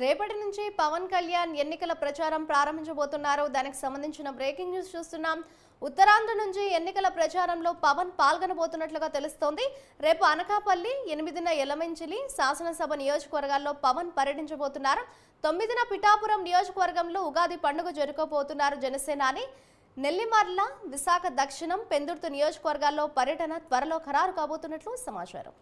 రేపటి నుంచి పవన్ కళ్యాణ్ ఎన్నికల ప్రచారం ప్రారంభించబోతున్నారు. దానికి సంబంధించిన బ్రేకింగ్ న్యూస్ చూస్తున్నాం. ఉత్తరాంధ్ర నుంచి ఎన్నికల ప్రచారంలో పవన్ పాల్గొనబోతున్నట్లుగా తెలుస్తోంది. రేపు అనకాపల్లి, 8న యలమంచిలి శాసనసభ నియోజకవర్గాల్లో పవన్ పర్యటించబోతున్నారు. 9న పిఠాపురం నియోజకవర్గంలో ఉగాది పండుగ జరుపుకోబోతున్నారు జనసేనాని. నెల్లిమర్ల, విశాఖ దక్షిణం, పెందుర్తి నియోజకవర్గాల్లో పర్యటన త్వరలో ఖరారు కాబోతున్నట్లు సమాచారం.